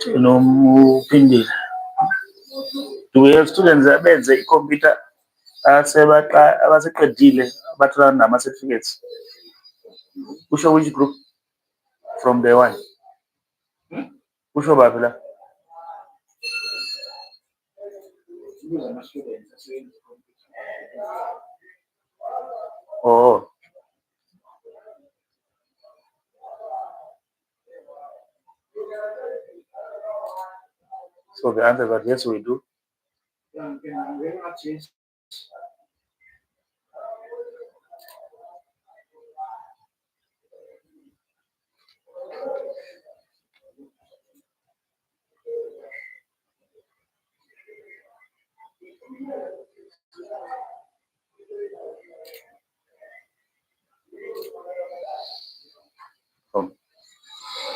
Nomuphindile. Do we have students abenze i-computer abaseqedile abathola nama-certificates? Kusho which group from day one? Kusho baphi la? Oh. So the answer is that yes, we do.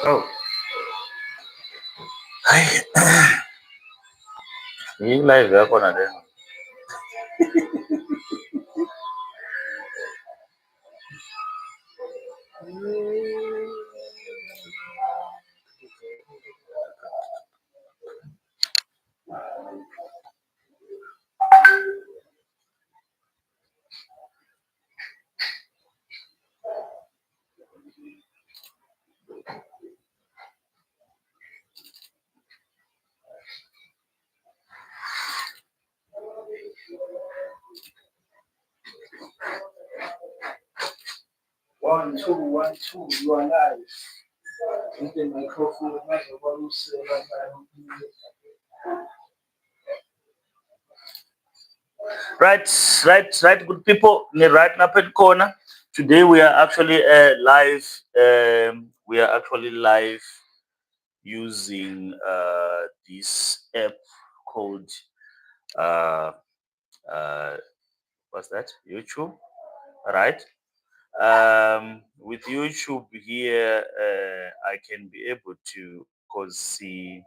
Oh. Hii live yako na leo. One, two, you are live. With the microphone, Right, good people. Right now, Pet Corner. Today we are actually live. We are actually live using this app called what's that? YouTube, right? With YouTube here, I can be able to see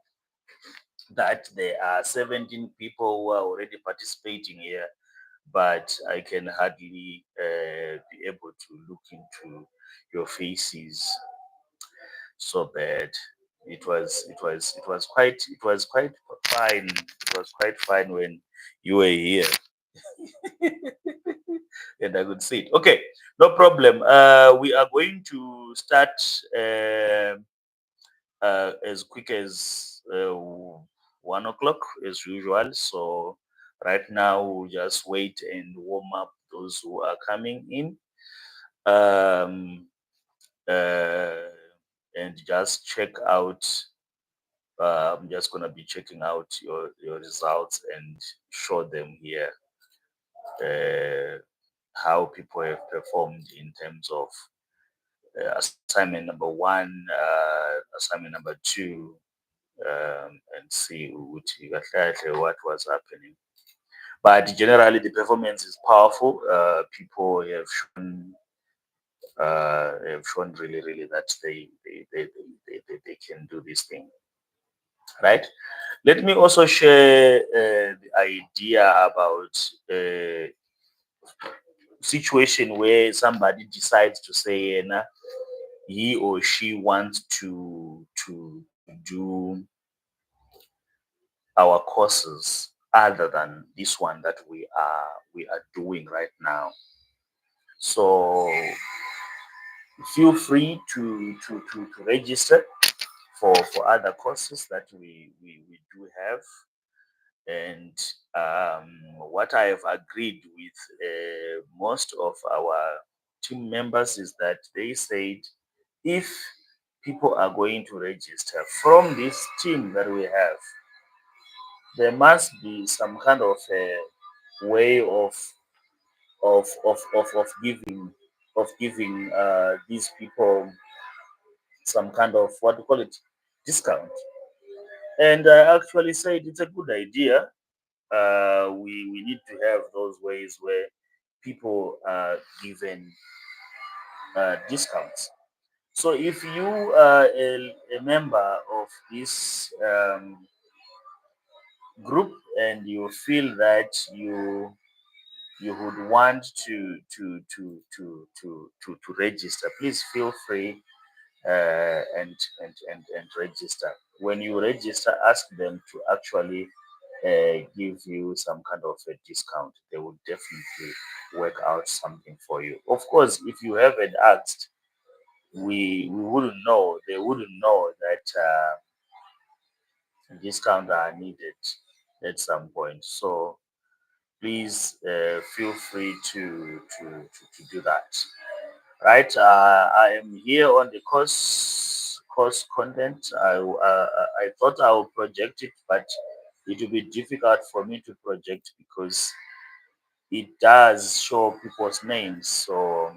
that there are 17 people who are already participating here, but I can hardly be able to look into your faces so bad. It was quite fine. It was quite fine when you were here. And I could see it. Okay, no problem. We are going to start as quick as 1 o'clock as usual. So right now we'll just wait and warm up those who are coming in. And just check out. I'm just gonna be checking out your results and show them here how people have performed in terms of assignment number 1, assignment number 2, and see what was happening. But generally, the performance is powerful. People have shown really that they can do this thing, right? Let me also share the idea about situation where somebody decides to say he or she wants to do our courses other than this one that we are doing right now. So feel free to register for other courses that we do have. And what I have agreed with most of our team members is that they said if people are going to register from this team that we have, there must be some kind of a way of giving these people some kind of what do you call it, discount. And I actually said it's a good idea. We need to have those ways where people are given discounts. So if you are a member of this group and you feel that you would want to register, please feel free and register. When you register, ask them to actually give you some kind of a discount. They will definitely work out something for you. Of course, if you haven't asked, we wouldn't know. They wouldn't know that discounts are needed at some point. So please feel free to do that. Right, I am here on the course content. I thought I would project it, but it will be difficult for me to project because it does show people's names, so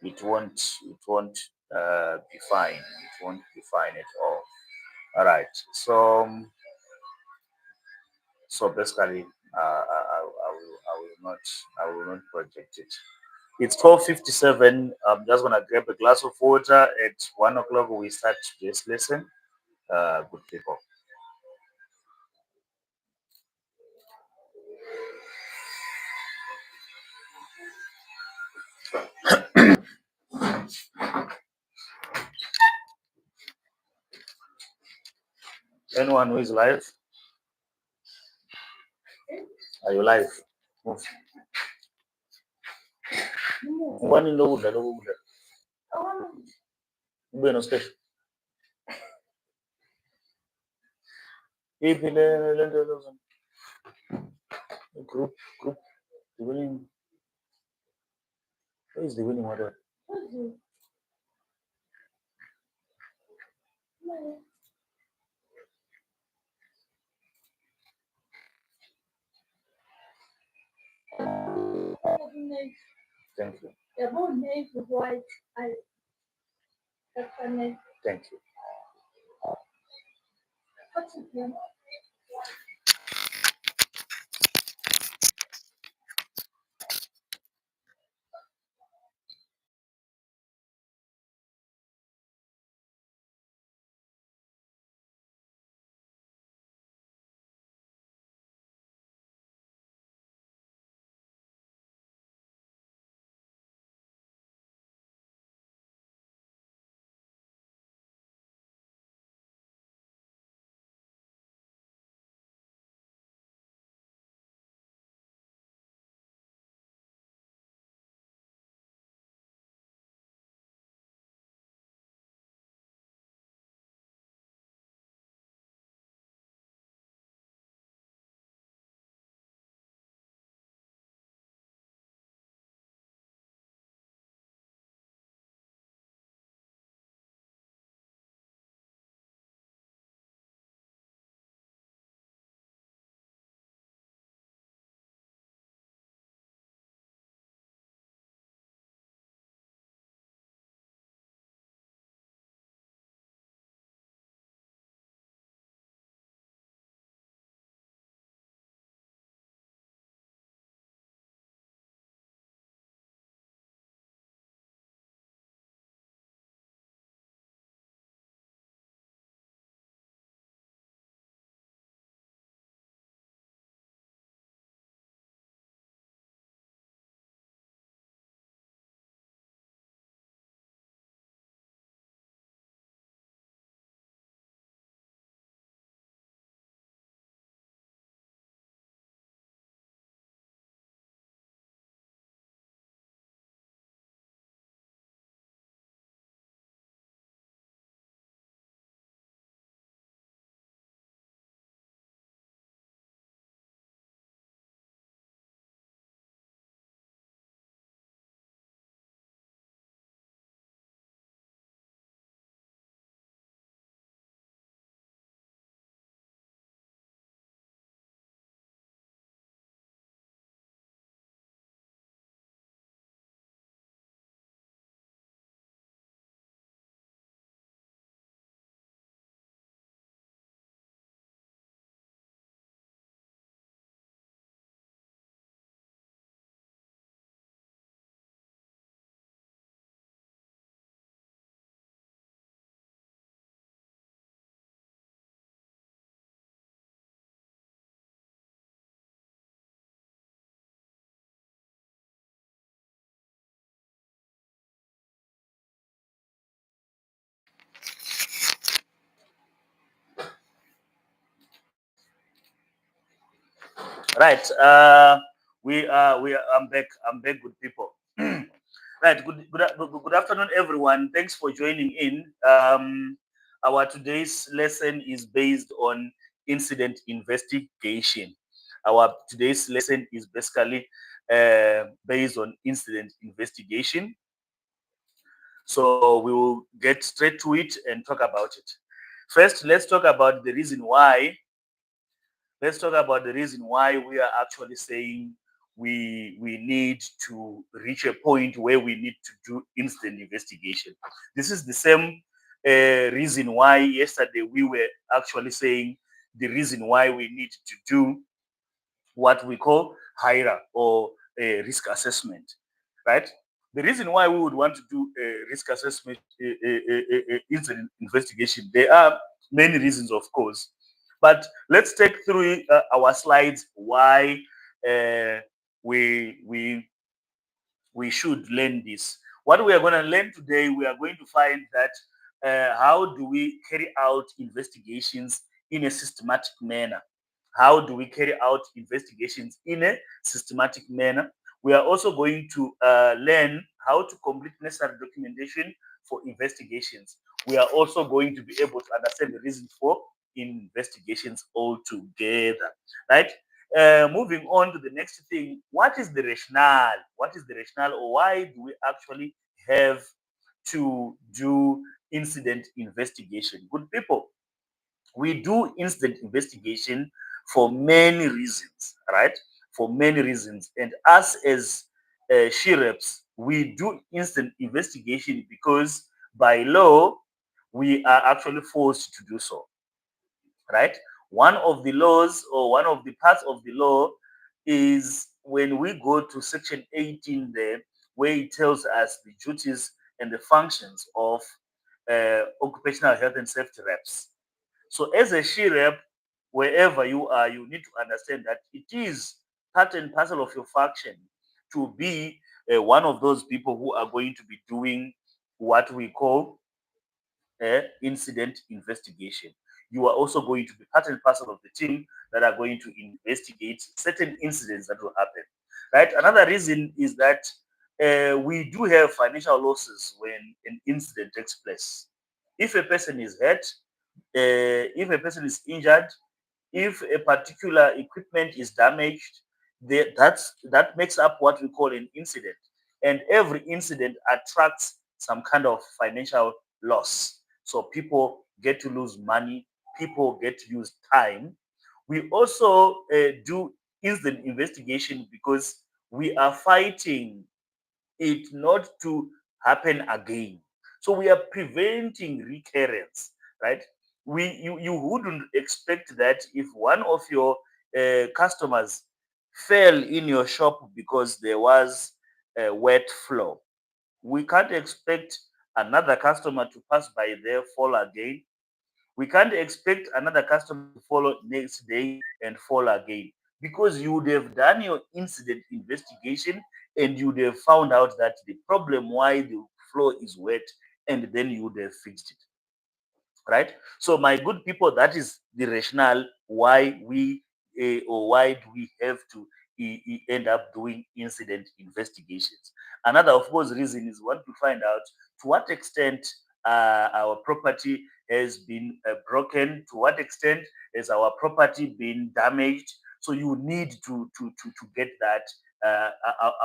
it won't be fine. It won't be fine at all. All right. So basically, I will not project it. It's 12:57. I'm just gonna grab a glass of water. At 1 o'clock, we start today's lesson. Good people. Anyone who is live, are you live? Move. One in the wood, Bueno, special. If group, the winning, where is the winning order? Thank you. Thank you. Right. I'm back. I'm back, good people. Right. Good afternoon, everyone. Thanks for joining in. Our today's lesson is based on incident investigation. Our today's lesson is basically based on incident investigation. So we will get straight to it and talk about it. First, let's talk about the reason why we are actually saying we need to reach a point where we need to do instant investigation. This is the same reason why yesterday we were actually saying the reason why we need to do what we call HIRA or a risk assessment, right? The reason why we would want to do a risk assessment, incident investigation, there are many reasons, of course, but let's take through our slides why uh, we we we should learn this. What we are going to learn today, we are going to find that how do we carry out investigations in a systematic manner? How do we carry out investigations in a systematic manner? We are also going to learn how to complete necessary documentation for investigations. We are also going to be able to understand the reason for investigations altogether, right? Moving on to the next thing, what is the rationale? What is the rationale, or why do we actually have to do incident investigation? Good people, we do incident investigation for many reasons, right? For many reasons. And us as sheriffs, we do instant investigation because by law, we are actually forced to do so, right? One of the laws or one of the parts of the law is when we go to section 18 there, where it tells us the duties and the functions of occupational health and safety reps. So as a she rep, wherever you are, you need to understand that it is part and parcel of your function to be one of those people who are going to be doing what we call incident investigation. You are also going to be part and parcel of the team that are going to investigate certain incidents that will happen. Right. Another reason is that we do have financial losses when an incident takes place. If a person is hurt, if a person is injured, if a particular equipment is damaged, that makes up what we call an incident. And every incident attracts some kind of financial loss. So people get to lose money, people get to use time. We also do incident investigation because we are fighting it not to happen again. So we are preventing recurrence, right? You wouldn't expect that if one of your customers fell in your shop because there was a wet floor. We can't expect another customer to pass by there, fall again. We can't expect another customer to follow next day and fall again, because you would have done your incident investigation and you would have found out that the problem why the floor is wet, and then you would have fixed it, right? So my good people, that is the rationale why we or why do we have to end up doing incident investigations. Another, of course, reason is we want to find out to what extent our property has been broken, to what extent has our property been damaged. So you need to get that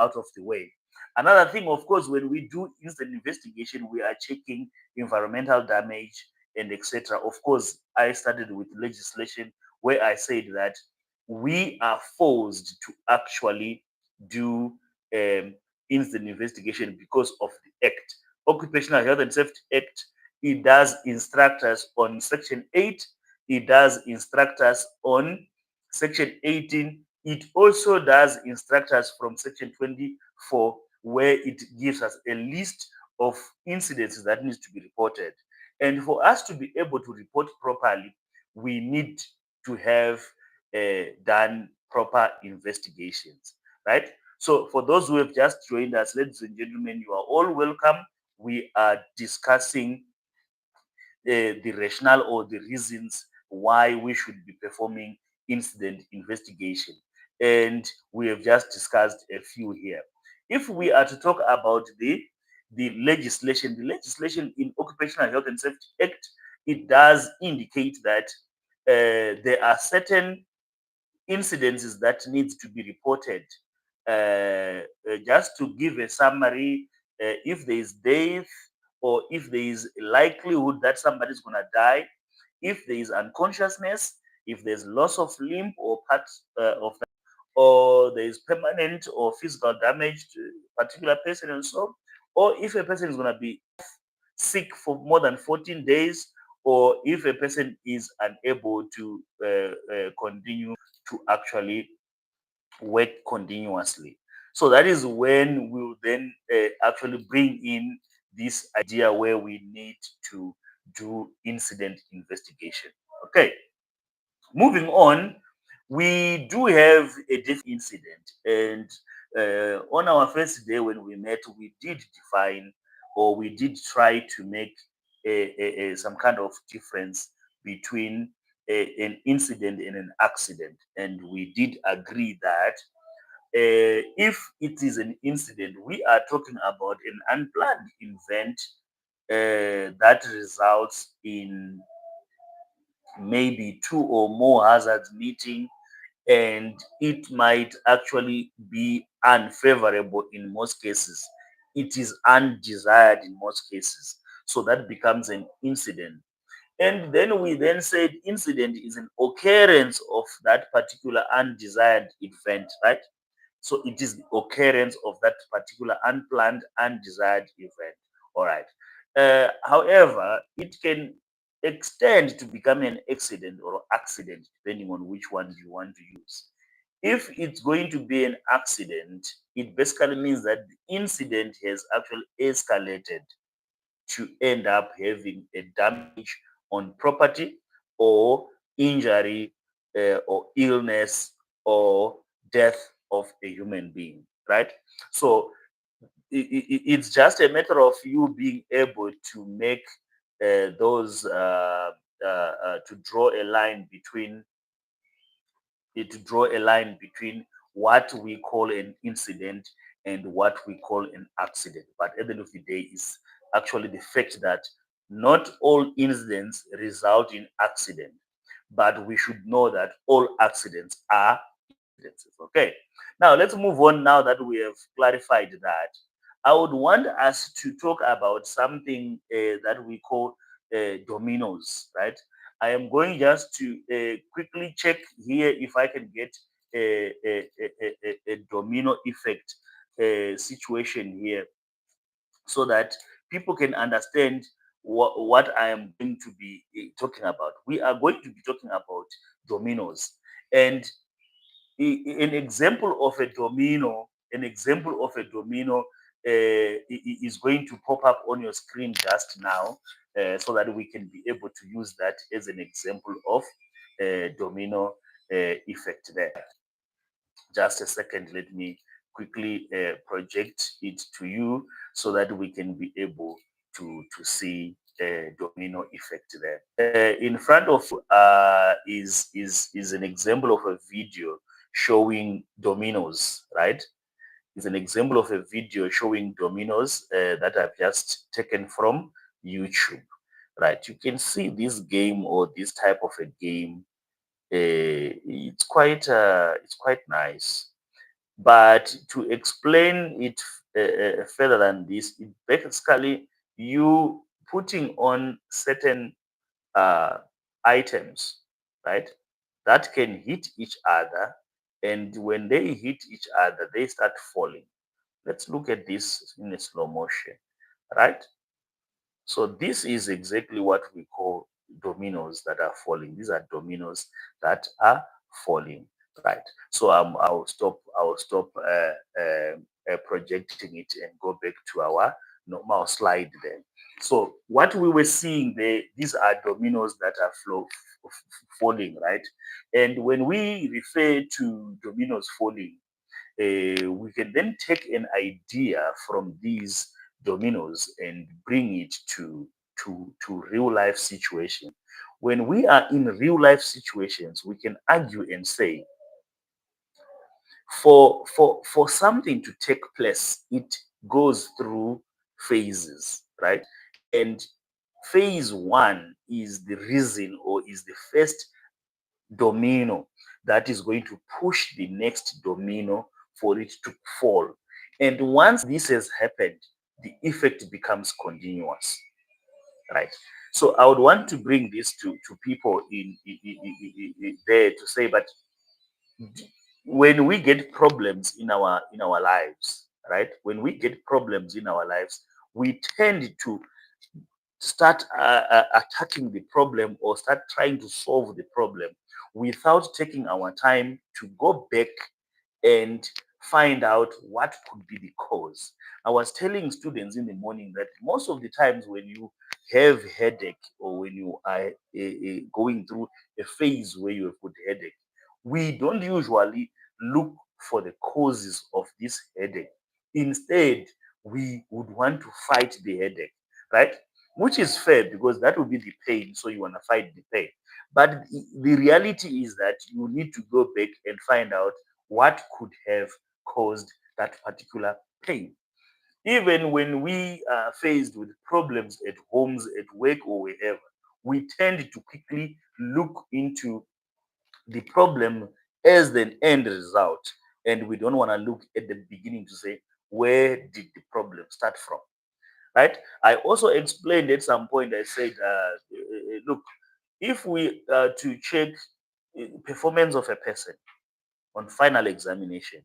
out of the way. Another thing, of course, when we do instant investigation, we are checking environmental damage and etc. Of course, I started with legislation where I said that we are forced to actually do instant investigation because of the Act. Occupational Health and Safety Act, it does instruct us on Section 8, it does instruct us on Section 18, it also does instruct us from Section 24, where it gives us a list of incidents that needs to be reported. And for us to be able to report properly, we need to have done proper investigations, right? So, for those who have just joined us, ladies and gentlemen, you are all welcome. We are discussing the rationale or the reasons why we should be performing incident investigation. and we have just discussed a few here. If we are to talk about the legislation in Occupational Health and Safety Act, it does indicate that there are certain incidences that needs to be reported. Just to give a summary, if there is death or if there is likelihood that somebody is going to die, if there is unconsciousness, if there's loss of limb or parts of that, or there is permanent or physical damage to a particular person and so on, or if a person is going to be sick for more than 14 days, or if a person is unable to continue to actually work continuously. So that is when we'll then actually bring in this idea where we need to do incident investigation. Okay, moving on, we do have a different incident, and on our first day when we met, we did define, or we did try to make some kind of difference between an incident and an accident, and we did agree that if it is an incident, we are talking about an unplanned event that results in maybe two or more hazards meeting, and it might actually be unfavorable in most cases. It is undesired in most cases. So that becomes an incident. And then we then said incident is an occurrence of that particular undesired event, right? So it is the occurrence of that particular unplanned, undesired event. All right. However, it can extend to become an accident or accident, depending on which one you want to use. If it's going to be an accident, it basically means that the incident has actually escalated to end up having a damage on property or injury or illness or death of a human being, right? So it's just a matter of you being able to make those to draw a line between what we call an incident and what we call an accident. But at the end of the day, is actually the fact that not all incidents result in accident, but we should know that all accidents are incidences. Okay. Now let's move on. Now that we have clarified that, I would want us to talk about something that we call dominoes, right? I am going just to quickly check here if I can get a domino effect situation here, so that people can understand what I am going to be talking about. We are going to be talking about dominoes, and an example of a domino, is going to pop up on your screen just now, so that we can be able to use that as an example of domino effect there. Just a second, let me quickly project it to you so that we can be able to see domino effect there. In front of is an example of a video showing dominoes, right? Is an example of a video showing dominoes that I've just taken from YouTube, right? You can see this game or this type of a game. It's quite nice, but to explain it further than this, it basically you putting on certain uh, items, right, that can hit each other. And when they hit each other, they start falling. Let's look at this in a slow motion, right? So this is exactly what we call dominoes that are falling. These are dominoes that are falling, right? So I'll stop projecting it and go back to our normal slide there. So what we were seeing there, these are dominoes that are falling, right? And when we refer to dominoes falling, we can then take an idea from these dominoes and bring it to real life situation. When we are in real life situations, we can argue and say For something to take place, it goes through phases, right? And phase one is the reason, or is the first domino that is going to push the next domino for it to fall. And once this has happened, the effect becomes continuous, right? So I would want to bring this to people there to say, but when we get problems in our lives, right? When we get problems in our lives, we tend to start attacking the problem, or start trying to solve the problem without taking our time to go back and find out what could be the cause. I was telling students in the morning that most of the times when you have headache, or when you are going through a phase where you have got headache, we don't usually look for the causes of this headache. Instead, we would want to fight the headache, right? Which is fair, because that will be the pain, so you want to fight the pain. But the reality is that you need to go back and find out what could have caused that particular pain. Even when we are faced with problems at homes, at work, or wherever, we tend to quickly look into the problem as the end result. And we don't want to look at the beginning to say, where did the problem start from? Right? I also explained at some point, I said, look, if we to check performance of a person on final examination,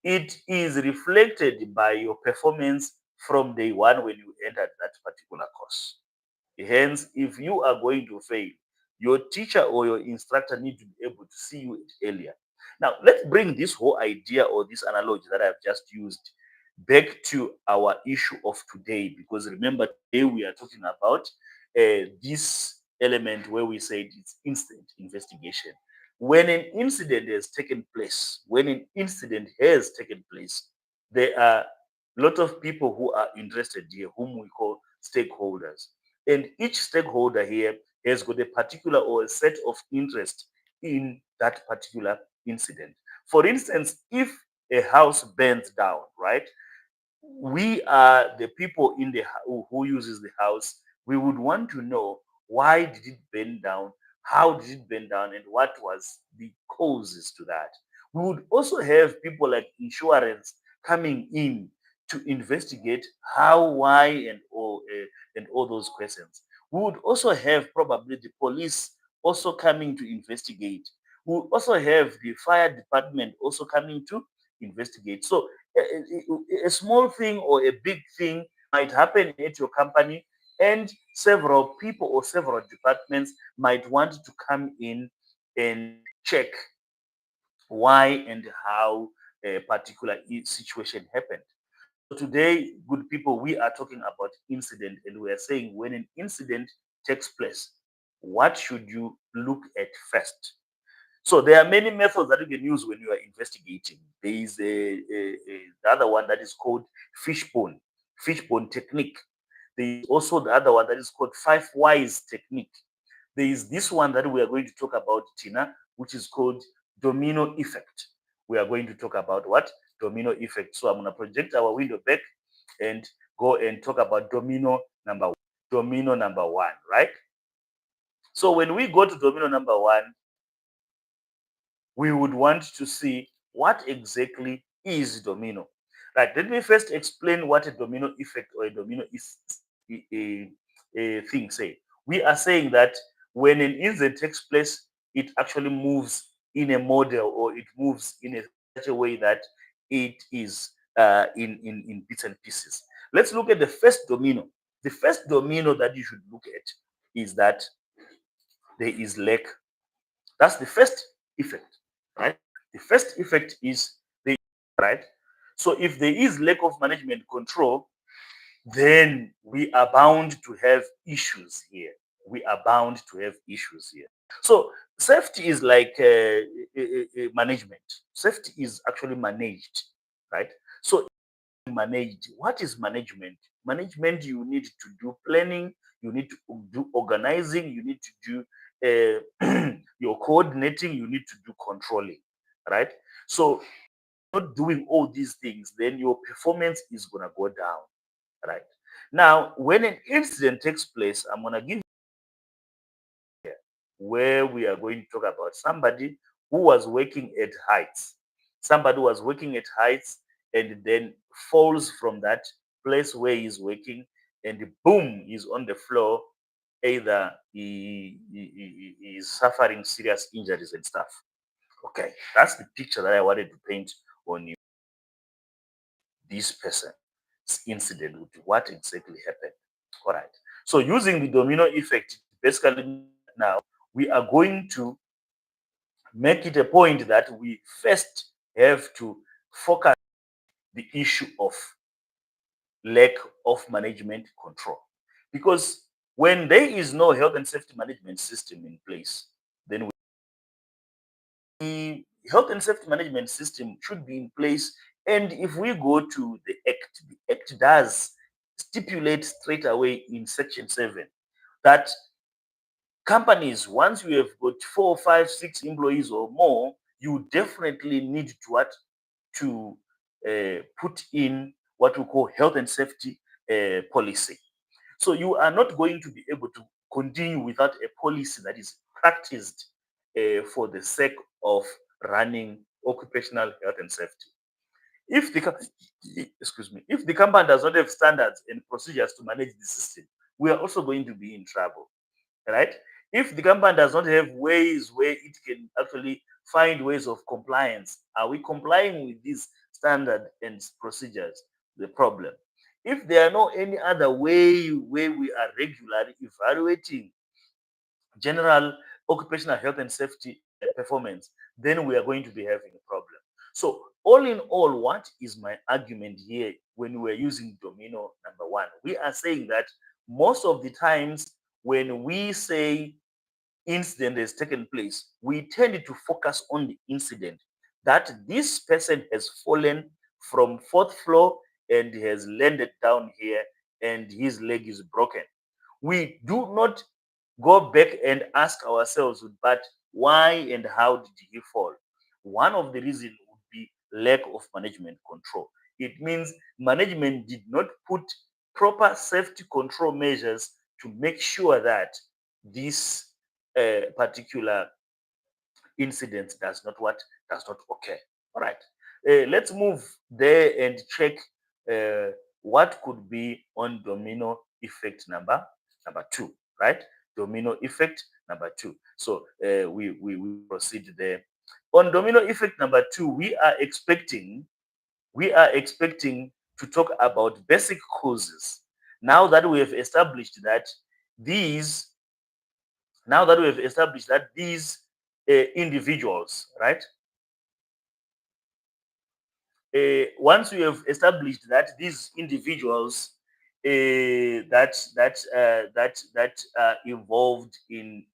it is reflected by your performance from day one when you entered that particular course. Hence, if you are going to fail, your teacher or your instructor need to be able to see you earlier. Now, let's bring this whole idea, or this analogy that I've just used, back to our issue of today. Because remember, today we are talking about this element where we said it's instant investigation. When an incident has taken place, there are a lot of people who are interested here, whom we call stakeholders. And each stakeholder here has got a particular or a set of interest in that particular incident. For instance, if a house burns down, right? We are the people in the who uses the house. We would want to know, why did it burn down, how did it burn down, and what was the causes to that. We would also have people like insurance coming in to investigate how, why, and all those questions. We would also have probably the police also coming to investigate. We would also have the fire department also coming to investigate. So a small thing or a big thing might happen at your company, and several people or several departments might want to come in and check why and how a particular situation happened. So today, good people, we are talking about incident, and we are saying, when an incident takes place, what should you look at first? So there are many methods that you can use when you are investigating. There is the other one that is called fishbone technique. There is also the other one that is called five whys technique. There is this one that we are going to talk about, Tina, which is called domino effect. We are going to talk about what? Domino effect. So I'm going to project our window back and go and talk about domino number one. Domino number one, right? So when we go to domino number one, we would want to see what exactly is domino. Right. Let me first explain what a domino effect or a domino is a thing say. We are saying that when an incident takes place, it actually moves in a model, or it moves in such a way that it is in bits and pieces. Let's look at the first domino. The first domino that you should look at is that there is lack. That's the first effect, right? The first effect is the right. So if there is lack of management control, then we are bound to have issues here. We are bound to have issues here. So safety is like management. Safety is actually managed, right? So managed. What is management? Management, you need to do planning, you need to do organizing, you need to do your coordinating, you need to do controlling, right? So not doing all these things, then your performance is gonna go down, right? Now, when an incident takes place, I'm gonna give you where we are going to talk about somebody who was working at heights. Somebody who was working at heights and then falls from that place where he's working, and boom, he's on the floor. Either he is suffering serious injuries and stuff. Okay, that's the picture that I wanted to paint on you. This person's incident with what exactly happened. All right. So using the domino effect, basically now we are going to make it a point that we first have to focus the issue of lack of management control. Because when there is no health and safety management system in place, then the health and safety management system should be in place. And if we go to the Act does stipulate straight away in Section 7 that companies, once you have got 4, 5, 6 employees or more, you definitely need to what to put in what we call health and safety policy. So you are not going to be able to continue without a policy that is practiced for the sake of running occupational health and safety. If the excuse me, if the company does not have standards and procedures to manage the system, we are also going to be in trouble, right? If the company does not have ways where it can actually find ways of compliance, are we complying with these standard and procedures? The problem. If there are no any other way where we are regularly evaluating general occupational health and safety performance, then we are going to be having a problem. So, all in all, what is my argument here when we're using domino number one? We are saying that most of the times when we say incident has taken place, we tend to focus on the incident that this person has fallen from fourth floor and has landed down here and his leg is broken. We do not go back and ask ourselves, but why and how did he fall? One of the reasons would be lack of management control. It means management did not put proper safety control measures to make sure that this particular incident does not occur. All right. Let's move there and check uh, what could be on domino effect number two, right? Domino effect number two. So we proceed there. On domino effect number two, we are expecting to talk about basic causes. Now that we have established that these these individuals, right? Once we have established that these individuals that are involved in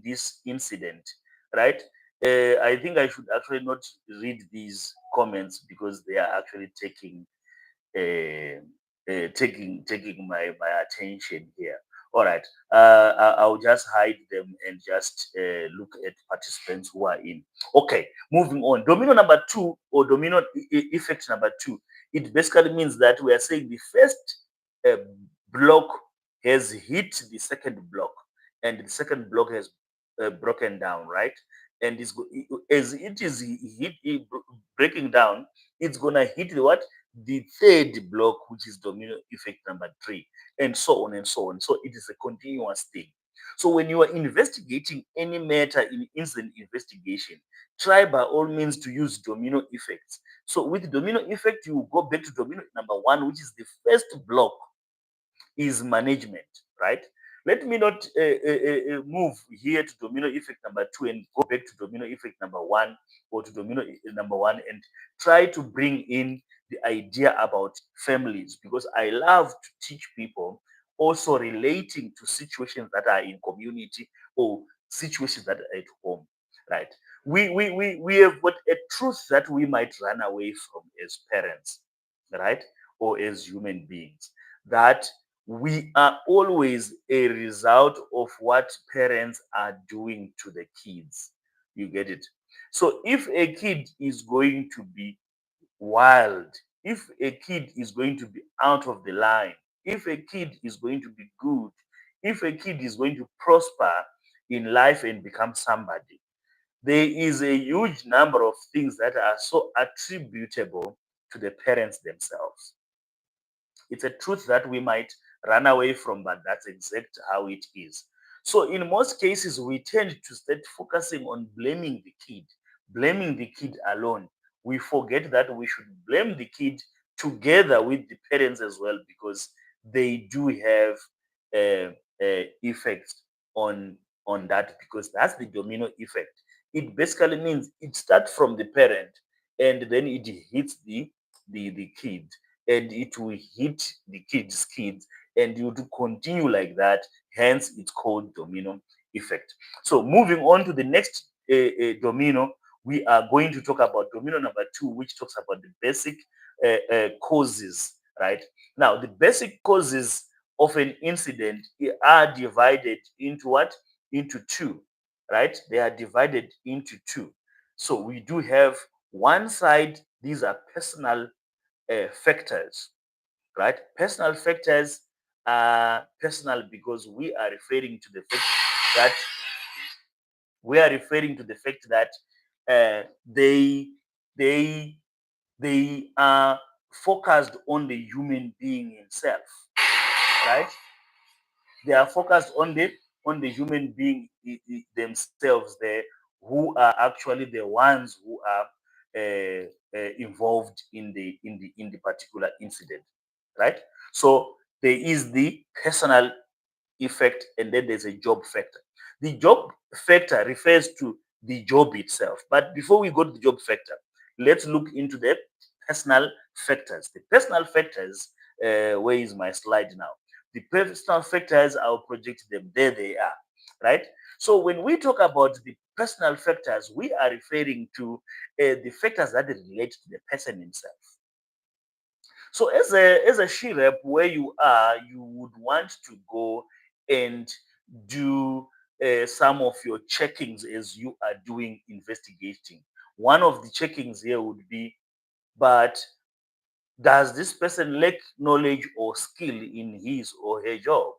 this incident, right? I think I should actually not read these comments because they are actually uh, taking my attention here. All right, I'll just hide them and just look at participants who are in. Okay, moving on. Domino number two or domino effect number two. It basically means that we are saying the first uh, block has hit the second block, and the second block has broken down, right? And as it is breaking down, it's gonna hit the what? The third block, which is domino effect number three, and so on and so on. So it is a continuous thing. So when you are investigating any matter in incident investigation, try by all means to use domino effects. So with domino effect, you go back to domino number one, which is the first block is management, right? Let me not move here to domino effect number two and go back to domino effect number one or to domino number one and try to bring in the idea about families because I love to teach people also relating to situations that are in community or situations that are at home, right? We have got a truth that we might run away from as parents, right? Or as human beings, that we are always a result of what parents are doing to the kids. You get it? So if a kid is going to be wild, if a kid is going to be out of the line, if a kid is going to be good, if a kid is going to prosper in life and become somebody, there is a huge number of things that are so attributable to the parents themselves. It's a truth that we might run away from, but that's exactly how it is. So, in most cases, we tend to start focusing on blaming the kid alone. We forget that we should blame the kid together with the parents as well, because they do have effects on that, because that's the domino effect. It basically means it starts from the parent and then it hits the kid, and it will hit the kids and you to continue like that. Hence it's called domino effect. So moving on to the next domino, we are going to talk about domino number 2, which talks about the basic causes, right? Now the basic causes of an incident are divided into what? Into two, right? They are divided into two. So we do have one side, these are personal factors, right? Personal factors are personal because that we are referring to the fact that uh, they they they are focused on the human being himself, right? They are focused on the human being themselves there, who are actually the ones who are involved in the particular incident, right? So there is the personal effect, and then there's a job factor. The job factor refers to the job itself. But before we go to the job factor, let's look into the personal factors. The personal factors, where is my slide now? The personal factors, I'll project them. There they are, right? So when we talk about the personal factors, we are referring to the factors that relate to the person himself. So as a she rep, where you are, you would want to go and do some of your checkings as you are doing investigating. One of the checkings here would be, but does this person lack knowledge or skill in his or her job,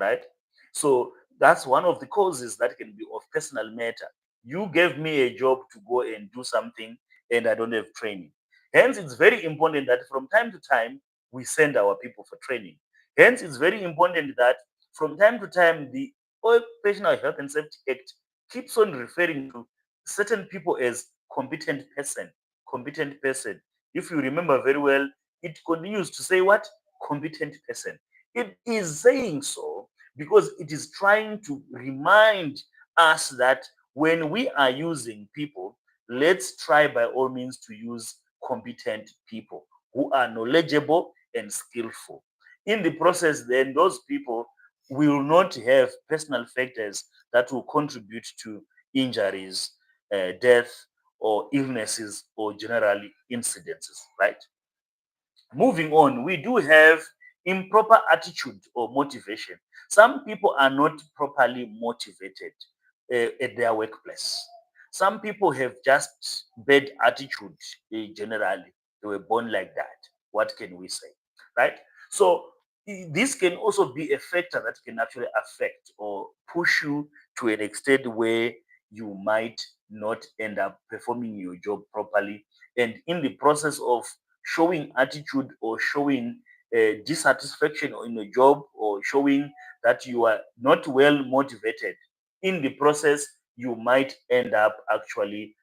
right? So that's one of the causes that can be of personal matter. You gave me a job to go and do something and I don't have training. Hence it's very important that from time to time we send our people for training. Hence it's very important that from time to time the Occupational Health and Safety Act keeps on referring to certain people as competent person. If you remember very well, it continues to say what? Competent person. It is saying so because it is trying to remind us that when we are using people, let's try by all means to use competent people who are knowledgeable and skillful. In the process, then those people will not have personal factors that will contribute to injuries, death, or illnesses, or generally incidences, right? Moving on, we do have improper attitude or motivation. Some people are not properly motivated at their workplace. Some people have just bad attitude generally. They were born like that. What can we say? Right? So this can also be a factor that can actually affect or push you to an extent where you might not end up performing your job properly. And in the process of showing attitude or showing dissatisfaction in a job or showing that you are not well motivated, in the process you might end up actually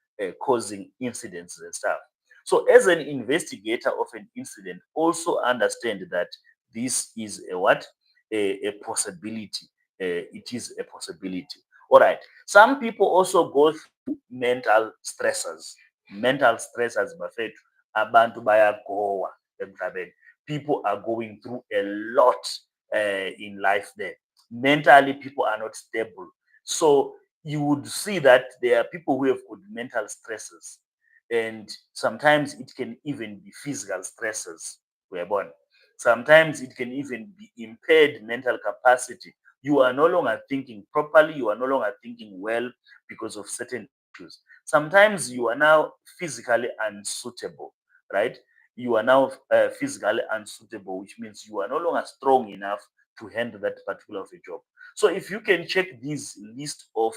causing incidents and stuff. So as an investigator of an incident, also understand that this is a what? A possibility. It is a possibility. All right. Some people also go through mental stressors bafethu. Abantu bayagowa emhlabeni. People are going through a lot in life there. Mentally, people are not stable. So you would see that there are people who have got mental stresses, and sometimes it can even be physical stresses. We are born. Sometimes it can even be impaired mental capacity. You are no longer thinking properly. You are no longer thinking well because of certain issues. Sometimes you are now physically unsuitable, right? You are now physically unsuitable, which means you are no longer strong enough to handle that particular of a job. So if you can check this list of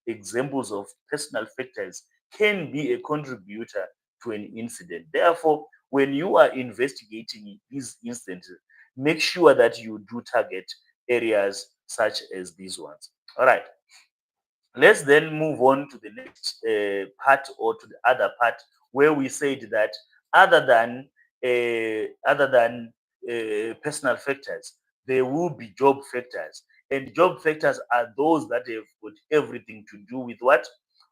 examples of personal factors can be a contributor to an incident. Therefore, when you are investigating these instances, make sure that you do target areas such as these ones. All right. Let's then move on to the next part, or to the other part, where we said that other than personal factors, there will be job factors, and job factors are those that have got everything to do with what,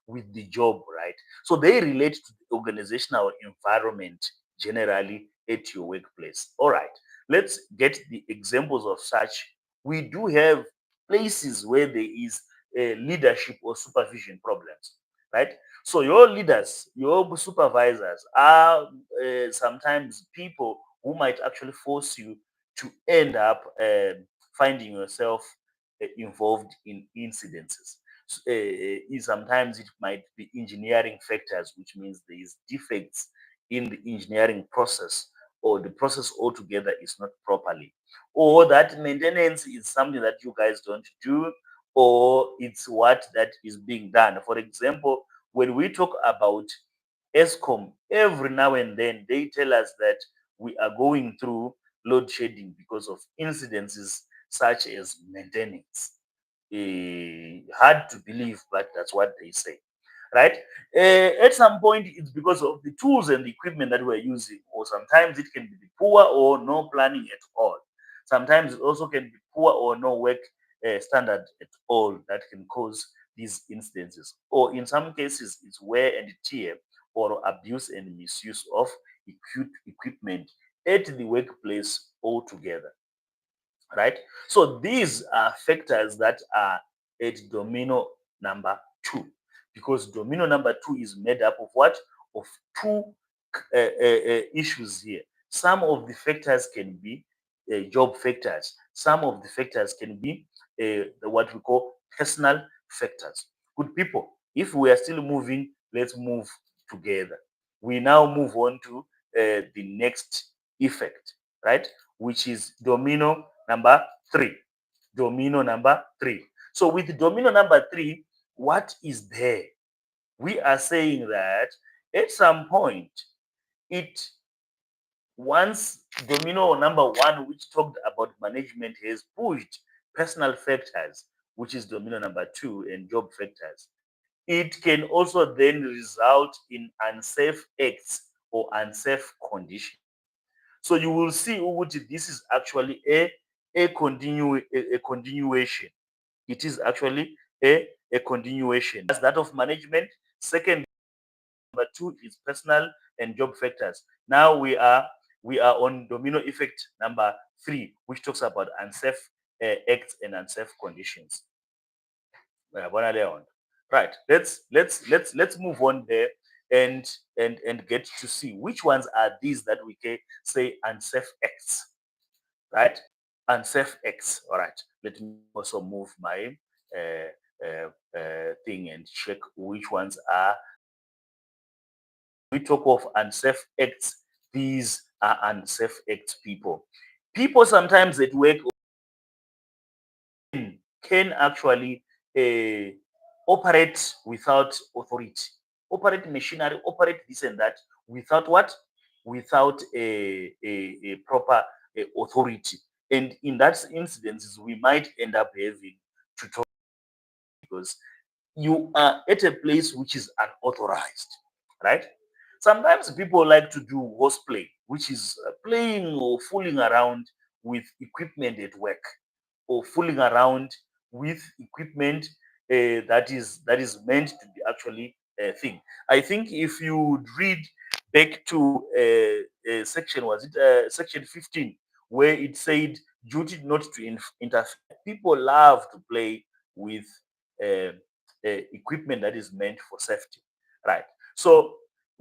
with the job, right? So they relate to the organizational environment generally at your workplace. All right, let's get the examples of such. We do have places where there is leadership or supervision problems, right? So your leaders, your supervisors are sometimes people who might actually force you to end up finding yourself involved in incidences. Sometimes it might be engineering factors, which means there is defects in the engineering process, or the process altogether is not properly, or that maintenance is something that you guys don't do, or it's what that is being done. For example, when we talk about ESCOM, every now and then they tell us that we are going through load shedding because of incidences such as maintenance. Hard to believe, but that's what they say, right? At some point, it's because of the tools and the equipment that we're using, or sometimes it can be poor or no planning at all. Sometimes it also can be poor or no work standard at all that can cause these instances. Or in some cases, it's wear and tear or abuse and misuse of equipment at the workplace altogether, right? So these are factors that are at domino number two, because domino number two is made up of what? Of two issues here. Some of the factors can be job factors. Some of the factors can be what we call personal factors. Good people, if we are still moving, let's move together. We now move on to the next effect, right? Which is domino number three. Domino number three. So with domino number three, what is there? We are saying that at some point, it once domino number one, which talked about management, has pushed personal factors, which is domino number two, and job factors, it can also then result in unsafe acts or unsafe conditions. So you will see Uguti, this is actually a continuation. It is actually a continuation. That's that of management. Second, number two is personal and job factors. Now we are on domino effect number three, which talks about unsafe acts and unsafe conditions. Right. Let's move on there and get to see which ones are these that we can say unsafe acts, right? Unsafe acts. All right. Let me also move my thing and check which ones are. We talk of unsafe acts. These are unsafe acts, people. People sometimes at work can actually operate without authority, operate machinery, operate this and that without what? Without a proper authority. And in that instances, we might end up having to talk, because you are at a place which is unauthorized, right? Sometimes people like to do horseplay, which is playing or fooling around with equipment at work, or fooling around with equipment that is meant to be actually a thing. I think if you would read back to section, was it section 15, where it said duty not to interfere. People love to play with uh, equipment that is meant for safety, right? So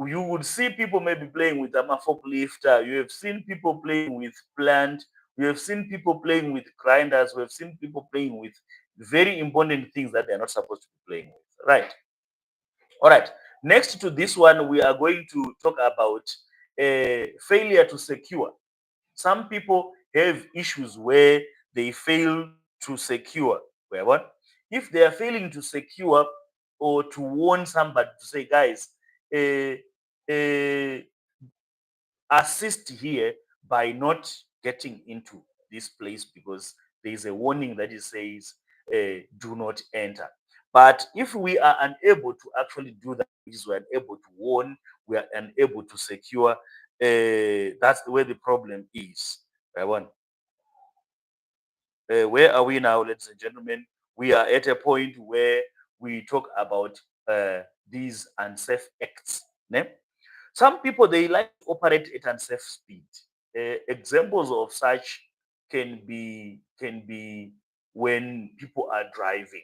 you would see people maybe playing with a forklift. You have seen people playing with plant. We have seen people playing with grinders. We have seen people playing with very important things that they're not supposed to be playing with, right? All right. Next to this one, we are going to talk about failure to secure. Some people have issues where they fail to secure. Where what? If they are failing to secure or to warn somebody to say, guys, uh, uh, assist here by not getting into this place because there is a warning that it says do not enter. But if we are unable to actually do that, which is we are unable to warn, we are unable to secure, that's where the problem is. Right one. Where are we now, ladies and gentlemen? We are at a point where we talk about these unsafe acts. Ne? Some people they like to operate at unsafe speed. Examples of such can be when people are driving,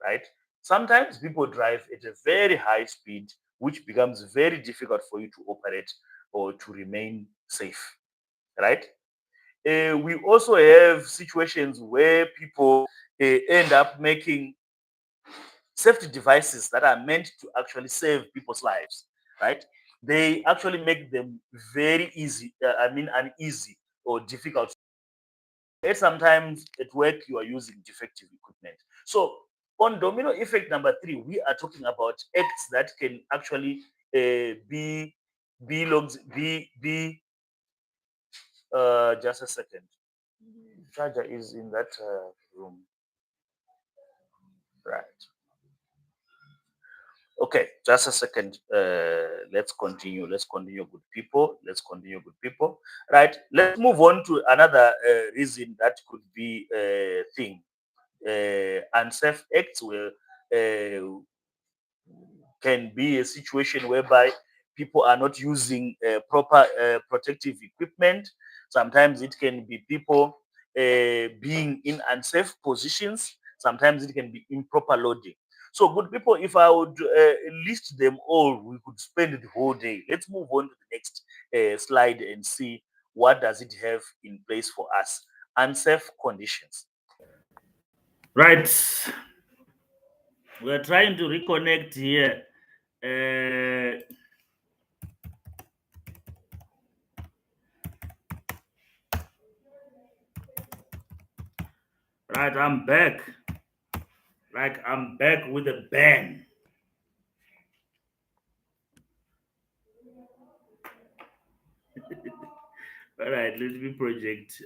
right? Sometimes people drive at a very high speed, which becomes very difficult for you to operate or to remain safe, right? We also have situations where people end up making safety devices that are meant to actually save people's lives, right? They actually make them very easy, uneasy or difficult. And sometimes at work, you are using defective equipment. So on domino effect number 3, we are talking about acts that can actually be logs, be just a second. Charger is in that room, right? Okay, just a second. Let's continue. Let's continue, good people. Let's continue, good people. Right. Let's move on to another reason that could be a thing. Unsafe acts will can be a situation whereby people are not using proper protective equipment. Sometimes it can be people being in unsafe positions. Sometimes it can be improper loading. So, good people, if I would list them all, we could spend the whole day. Let's move on to the next slide and see what does it have in place for us. Unsafe conditions. Right. We're trying to reconnect here. Uh, right, I'm back. Like I'm back with a bang. All right, let me project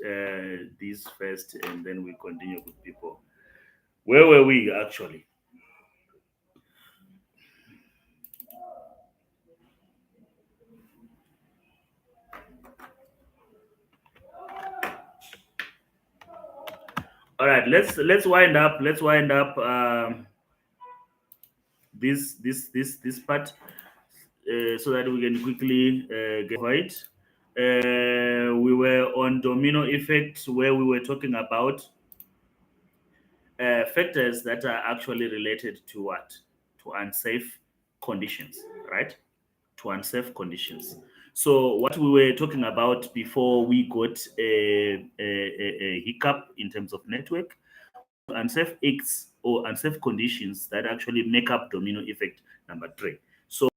this first and then we continue with people. Where were we actually? All right, let's wind up. Let's wind up this part so that we can quickly get over it. We were on domino effects where we were talking about factors that are actually related to what? To unsafe conditions, right? To unsafe conditions. So what we were talking about before we got a hiccup in terms of network, unsafe acts or unsafe conditions that actually make up domino effect number 3. So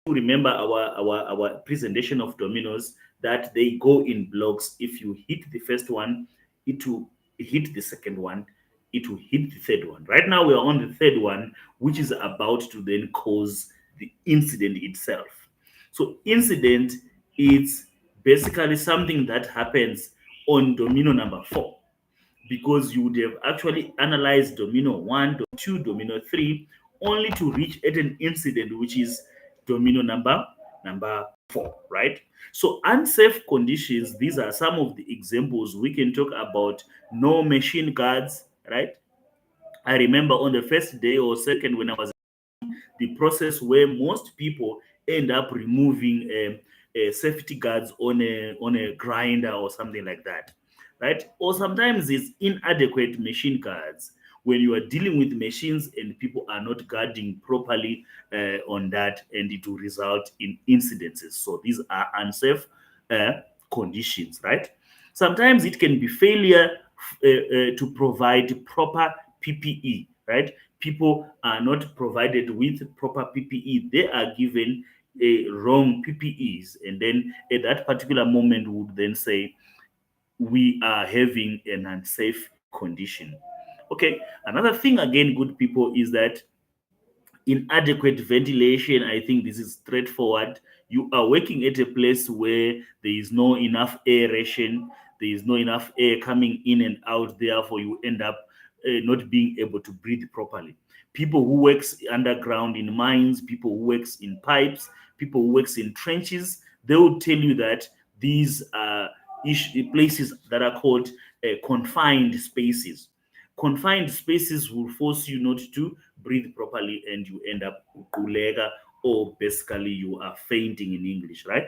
remember our presentation of dominoes that they go in blocks. If you hit the first one, it will hit the second one, it will hit the third one. Right now we are on the third one, which is about to then cause the incident itself. So incident is basically something that happens on domino number 4, because you would have actually analyzed domino 1, domino 2, domino 3, only to reach at an incident which is domino number 4, right? So unsafe conditions, these are some of the examples. We can talk about no machine guards, right? I remember on the first day or second when I was the process where most people end up removing safety guards on a grinder or something like that, right? Or sometimes it's inadequate machine guards when you are dealing with machines and people are not guarding properly on that, and it will result in incidences. So these are unsafe uh, conditions, right? Sometimes it can be failure to provide proper PPE, right? people are not provided with proper PPE. They are given a wrong PPEs, and then at that particular moment would then say we are having an unsafe condition. Okay, another thing again, good people, is that inadequate ventilation. I think this is straightforward. You are working at a place where there is no enough aeration, there is no enough air coming in and out, therefore you end up not being able to breathe properly. People who works underground in mines, people who works in pipes, people who works in trenches, they will tell you that these are places that are called confined spaces. Confined spaces will force you not to breathe properly, and you end up kulega, or basically you are fainting in English, right?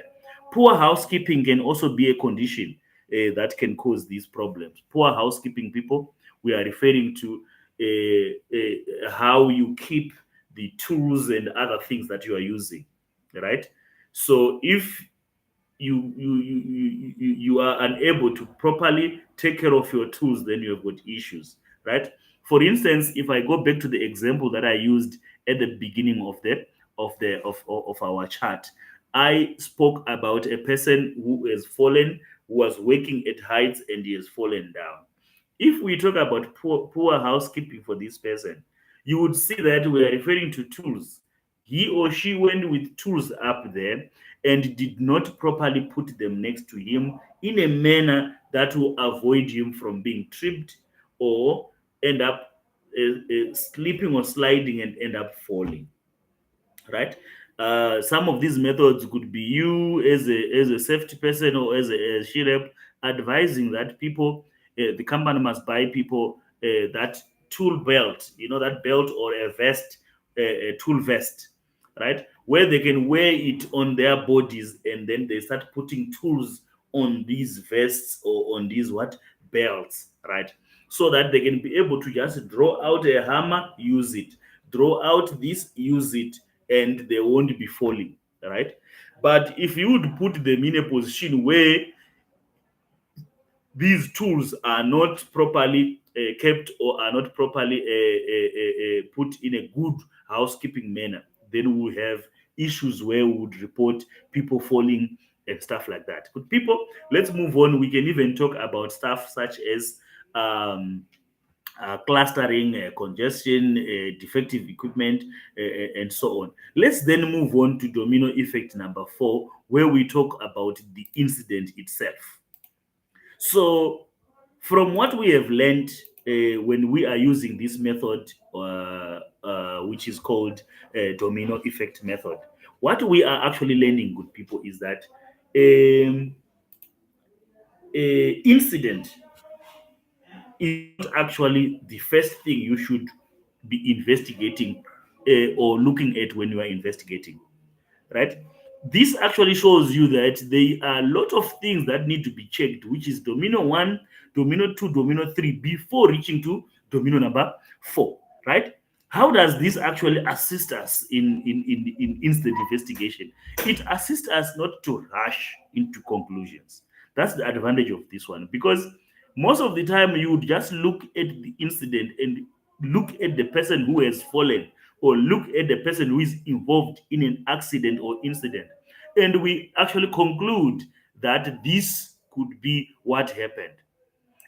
Poor housekeeping can also be a condition that can cause these problems. Poor housekeeping, people, we are referring to how you keep the tools and other things that you are using, right? So if you are unable to properly take care of your tools, then you have got issues, right? For instance, if I go back to the example that I used at the beginning of our chat, I spoke about a person who has fallen, who was working at heights, and he has fallen down. If we talk about poor housekeeping for this person, you would see that we are referring to tools. He or she went with tools up there and did not properly put them next to him in a manner that will avoid him from being tripped or end up slipping or sliding and end up falling, right? Some of these methods could be you as a safety person or as she rep advising that people, the company must buy people that tool belt, that belt or a vest, a tool vest, right? Where they can wear it on their bodies, and then they start putting tools on these vests or on these what belts, right? So that they can be able to just draw out a hammer, use it, draw out this, use it, and they won't be falling, right? But if you would put them in a position where these tools are not properly kept or are not properly put in a good housekeeping manner, then we have issues where we would report people falling and stuff like that. But people, let's move on. We can even talk about stuff such as um, clustering, congestion, defective equipment, and so on. Let's then move on to domino effect number 4, where we talk about the incident itself. So, from what we have learned when we are using this method, which is called domino effect method, what we are actually learning, good people, is that um, a incident is not actually the first thing you should be investigating or looking at when you are investigating, right? This actually shows you that there are a lot of things that need to be checked, which is domino 1, domino 2, domino 3, before reaching to domino number 4, right? How does this actually assist us in instant investigation? It assists us not to rush into conclusions. That's the advantage of this one, because most of the time you would just look at the incident and look at the person who has fallen, or look at the person who is involved in an accident or incident, and we actually conclude that this could be what happened,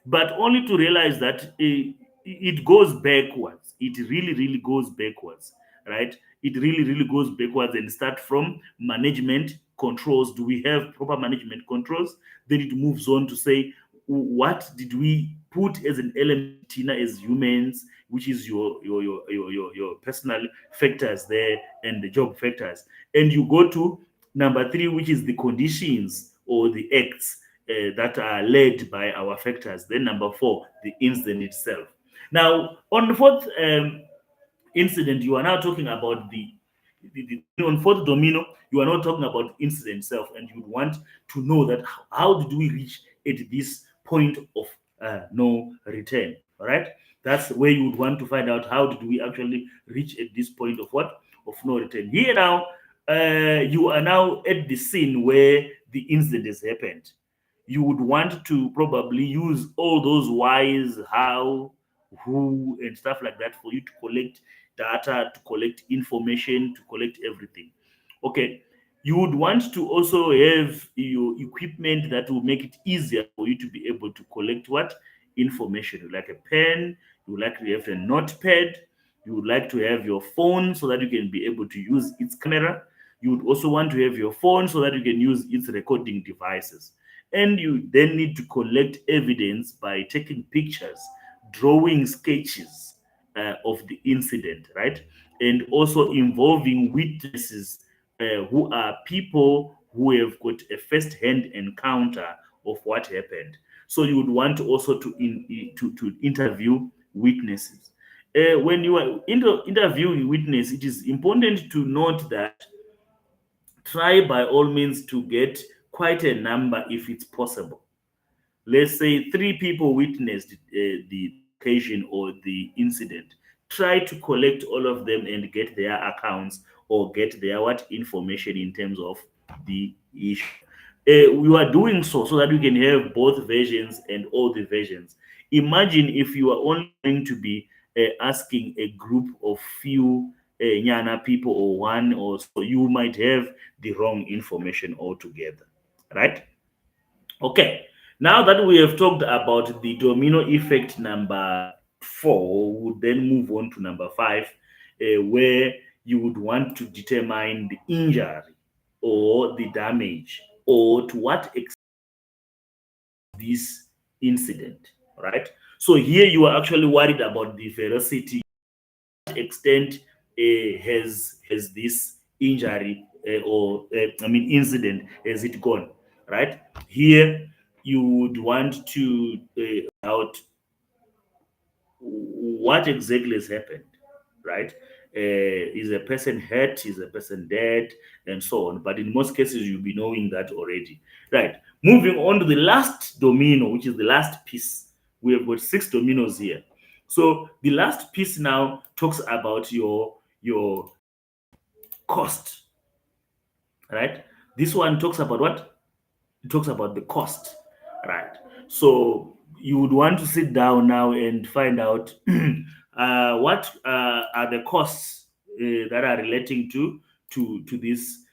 but only to realize that it goes backwards. It really, really goes backwards, right? It really, really goes backwards and start from management controls. Do we have proper management controls? Then it moves on to say, what did we put as an element, Tina, as humans, which is your personal factors there and the job factors. And you go to number 3, which is the conditions or the acts that are led by our factors. Then number 4, the incident itself. Now, on the fourth incident, you are now talking about the on fourth domino, you are not talking about incident itself, and you would want to know that how did we reach at this point of no return. All right, that's where you would want to find out how did we actually reach at this point of what, of no return. Here now, you are now at the scene where the incident has happened. You would want to probably use all those whys, how, who and stuff like that for you to collect data, to collect information, to collect everything. Okay. You would want to also have your equipment that will make it easier for you to be able to collect what information. You like a pen, you would like to have a notepad, you would like to have your phone so that you can be able to use its camera. You would also want to have your phone so that you can use its recording devices. And you then need to collect evidence by taking pictures, drawing sketches of the incident, right? And also involving witnesses who are people who have got a first-hand encounter of what happened. So you would want also to interview witnesses. When you are interviewing witness, it is important to note that try by all means to get quite a number if it's possible. Let's say three people witnessed the occasion or the incident. Try to collect all of them and get their accounts or get their what information in terms of the issue. We are doing so that we can have both versions and all the versions. Imagine if you are only going to be asking a group of few Nyana people or one or so, you might have the wrong information altogether, right? Okay, now that we have talked about the domino effect number four, we would then move on to number five, where you would want to determine the injury or the damage or to what extent this incident, right? So here you are actually worried about the velocity, extent has this injury or I mean incident has it gone, right? Here you would want to out what exactly has happened, right? Is a person hurt? Is a person dead? And so on. But in most cases, you'll be knowing that already, right? Moving on to the last domino, which is the last piece. We have got six dominoes here. So the last piece now talks about your cost, right? This one talks about what? It talks about the cost, right? So you would want to sit down now and find out what are the costs that are relating to this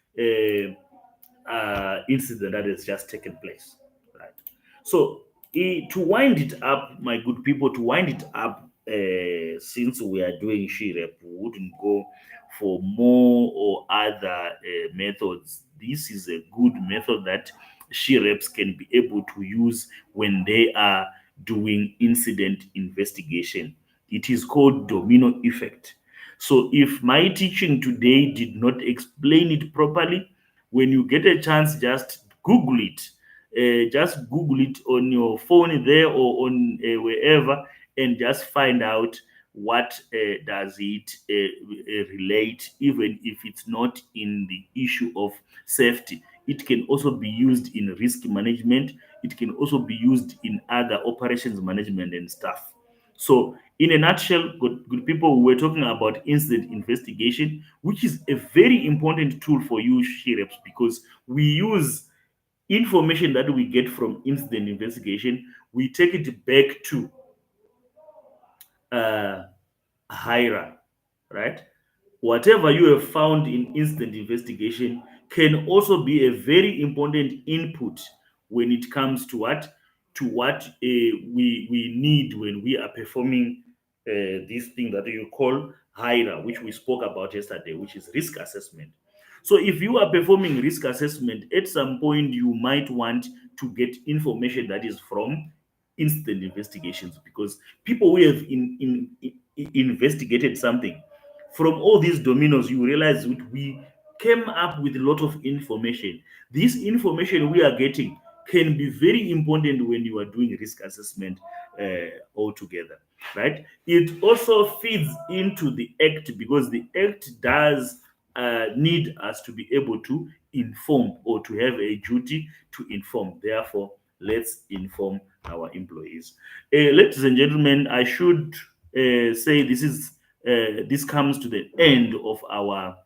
incident that has just taken place, right? So to wind it up, my good people, to wind it up, since we are doing SHIREP, we wouldn't go for more or other methods. This is a good method that SHIREPs can be able to use when they are doing incident investigation. It is called domino effect. So if my teaching today did not explain it properly, when you get a chance, just Google it. Just Google it on your phone there or on wherever, and just find out what does it relate, even if it's not in the issue of safety. It can also be used in risk management. It can also be used in other operations management and stuff. So, in a nutshell, good people, we're talking about incident investigation, which is a very important tool for you, SHIREPs, because we use information that we get from incident investigation, we take it back to uh, HIRA, right? Whatever you have found in incident investigation can also be a very important input when it comes to what we need when we are performing this thing that you call HIRA, which we spoke about yesterday, which is risk assessment. So if you are performing risk assessment, at some point you might want to get information that is from incident investigations, because people who have investigated something, from all these dominoes, you realize that we came up with a lot of information. This information we are getting can be very important when you are doing risk assessment altogether, right? It also feeds into the act, because the act does need us to be able to inform or to have a duty to inform. Therefore, let's inform our employees. Ladies and gentlemen, I should say this comes to the end of our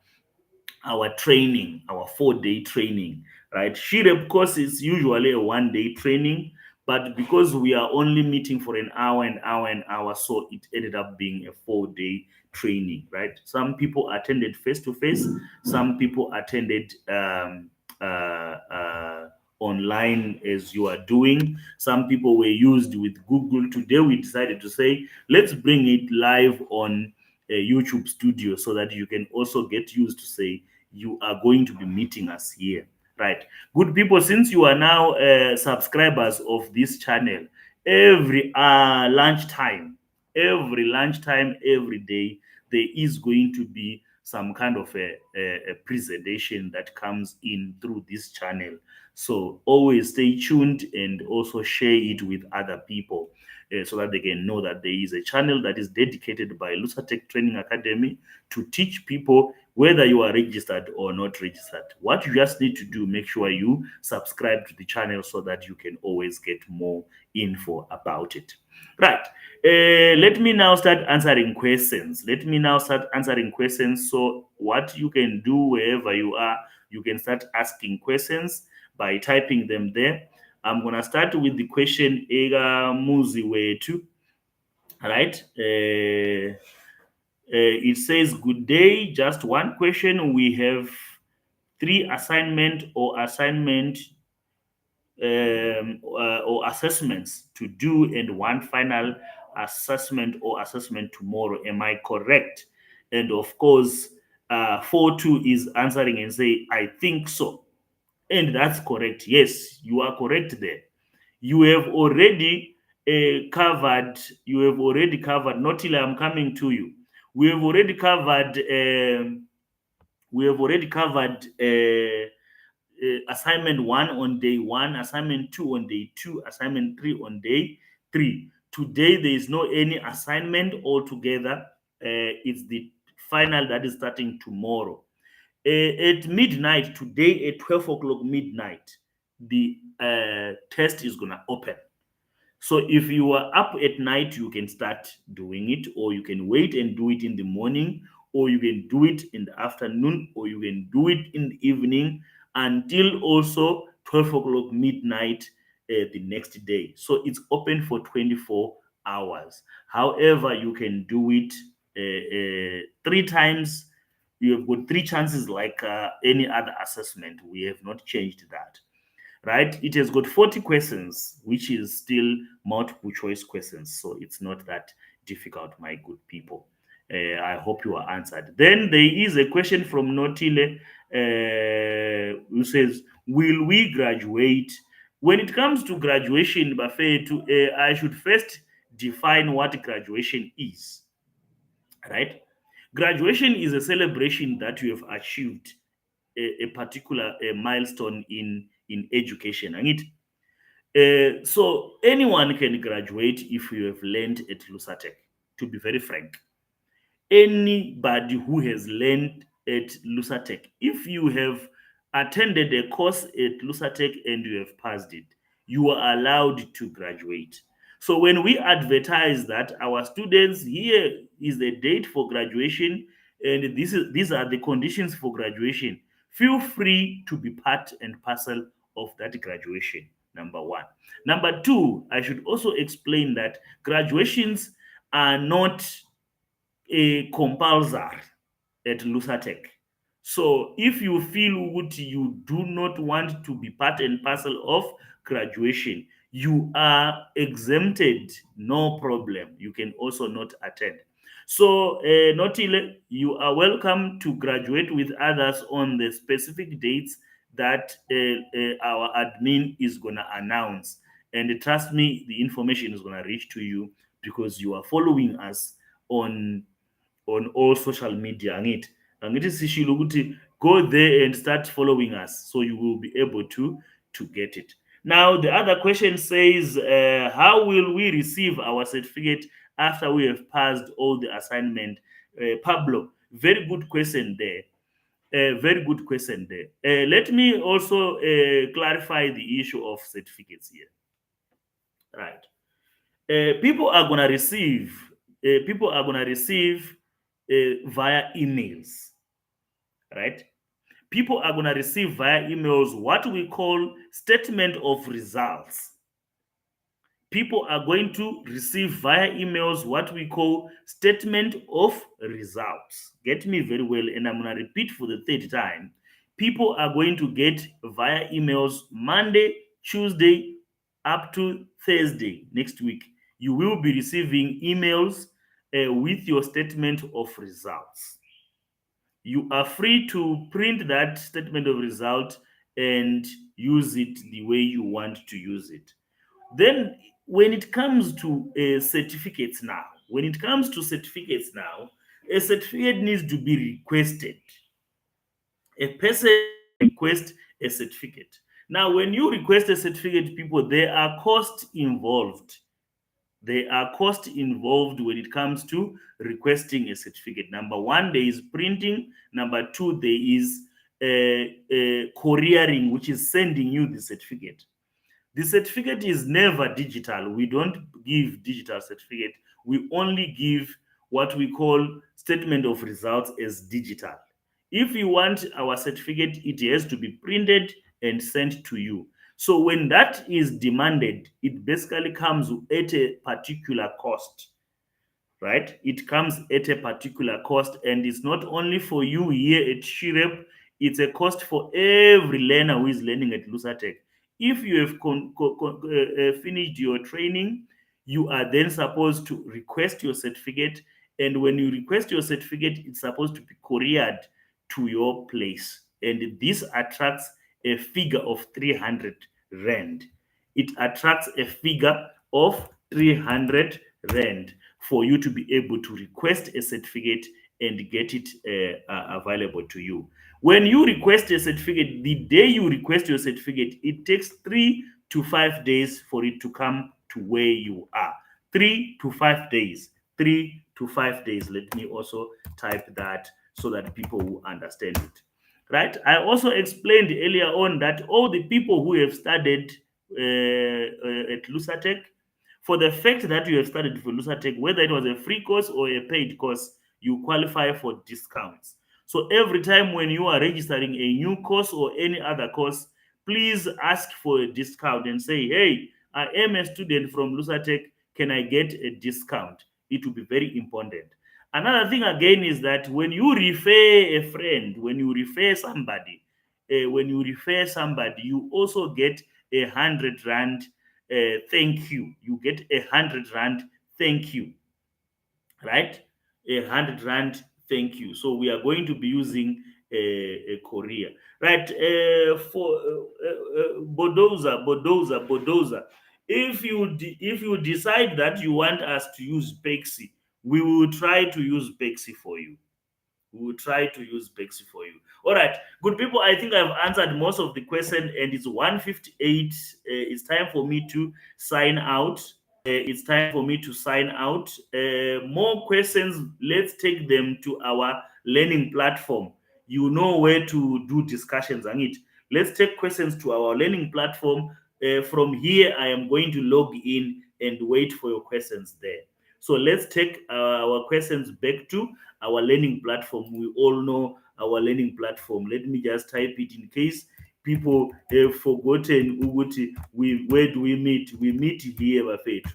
training, our 4-day training, right? SHIREP course is usually a 1-day training, But because we are only meeting for an hour, so it ended up being a 4 day training, right? Some people attended face to face, some people attended online as you are doing. Some people were used with Google. Today, we decided to say, let's bring it live on a YouTube studio so that you can also get used to say, you are going to be meeting us here, right? Good people, since you are now subscribers of this channel, every lunchtime, every day, there is going to be some kind of a presentation that comes in through this channel. So always stay tuned and also share it with other people so that they can know that there is a channel that is dedicated by Lusatech Training Academy to teach people whether you are registered or not registered. What you just need to do, make sure you subscribe to the channel so that you can always get more info about it. Right. Let me now start answering questions. So, what you can do wherever you are, you can start asking questions by typing them there. I'm gonna start with the question Ega Muzi Wetu. Right. It says, "Good day. Just one question. We have three assignment or assessments to do and one final assessment tomorrow. Am I correct?" And of course, 4-2 is answering and say, "I think so." And that's correct. Yes, you are correct there. You have already covered, not till I'm coming to you. We have already covered, assignment one on day one, assignment two on day two, assignment three on day three. Today, there is no any assignment altogether. It's the final that is starting tomorrow. At midnight, today at 12 o'clock midnight, the test is going to open. So if you are up at night, you can start doing it, or you can wait and do it in the morning, or you can do it in the afternoon, or you can do it in the evening until also 12 o'clock midnight the next day. So it's open for 24 hours. However, you can do it three times. You have got three chances like any other assessment. We have not changed that, right? It has got 40 questions, which is still multiple choice questions. So it's not that difficult, my good people. I hope you are answered. Then there is a question from Notile who says, "Will we graduate?" When it comes to graduation, Buffet, I should first define what graduation is, right? Graduation is a celebration that you have achieved a particular milestone in education. And so anyone can graduate if you have learned at Lusatech, to be very frank. Anybody who has learned at Lusatech, if you have attended a course at Lusatech and you have passed it, you are allowed to graduate. So when we advertise that our students, here is the date for graduation, and these are the conditions for graduation, feel free to be part and parcel of that graduation. Number one. Number two, I should also explain that graduations are not a compulsory at Lusatech. So if you feel what you do not want to be part and parcel of graduation, you are exempted, no problem. You can also not attend. So, Notile, you are welcome to graduate with others on the specific dates that our admin is going to announce. And trust me, the information is going to reach to you because you are following us on all social media. Angithi sishilo ukuthi go there and start following us so you will be able to get it. Now the other question says, how will we receive our certificate after we have passed all the assignment? Pablo, very good question there. Very good question there. Let me also clarify the issue of certificates here. Right. People are gonna receive. People are gonna receive via emails, right? People are going to receive via emails what we call statement of results. people are going to receive via emails what we call statement of results. Get me very well, and I'm going to repeat for the third time. People are going to get via emails Monday, Tuesday, up to Thursday next week. You will be receiving emails with your statement of results. You are free to print that statement of result and use it the way you want to use it. Then, when it comes to certificates now, a certificate needs to be requested. A person request a certificate. Now, when you request a certificate, people, there are costs involved. There are costs involved when it comes to requesting a certificate. Number one, there is printing. Number two, there is couriering, which is sending you the certificate. The certificate is never digital. We don't give digital certificate. We only give what we call statement of results as digital. If you want our certificate, it has to be printed and sent to you. So when that is demanded, it basically comes at a particular cost, right? It comes at a particular cost, and it's not only for you here at Shirep, it's a cost for every learner who is learning at Lusatech. If you have finished your training, you are then supposed to request your certificate. And when you request your certificate, it's supposed to be couriered to your place. And this attracts a figure of 300 Rand. It attracts a figure of 300 Rand for you to be able to request a certificate and get it available to you. When you request a certificate, the day you request your certificate, it takes 3 to 5 days for it to come to where you are. 3 to 5 days. 3 to 5 days. Let me also type that so that people will understand it. Right? I also explained earlier on that all the people who have studied at Lusatech, for the fact that you have studied for Lusatech, whether it was a free course or a paid course, you qualify for discounts. So every time when you are registering a new course or any other course, please ask for a discount and say, hey, I am a student from Lusatech. Can I get a discount? It will be very important. Another thing again is that when you refer a friend, when you refer somebody, you also get 100 Rand thank you. You get 100 Rand thank you, right? 100 Rand thank you. So we are going to be using a courier, right? For Bodoza. If you decide that you want us to use Pexi, we will try to use Pexi for you. We will try to use Pexi for you. All right, good people. I think I've answered most of the question, and it's 1:58. It's time for me to sign out. It's time for me to sign out. More questions, let's take them to our learning platform. You know where to do discussions on it. Let's take questions to our learning platform. From here, I am going to log in and wait for your questions there. So let's take our questions back to our learning platform. We all know our learning platform. Let me just type it in case people have forgotten where do we meet? We meet here, Bafet.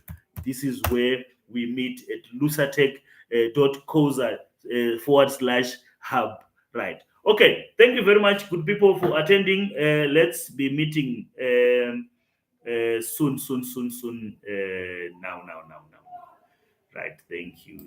This is where we meet at lusatech.coza /hub. Right. Okay. Thank you very much, good people, for attending. Let's be meeting soon. Now. Right. Thank you.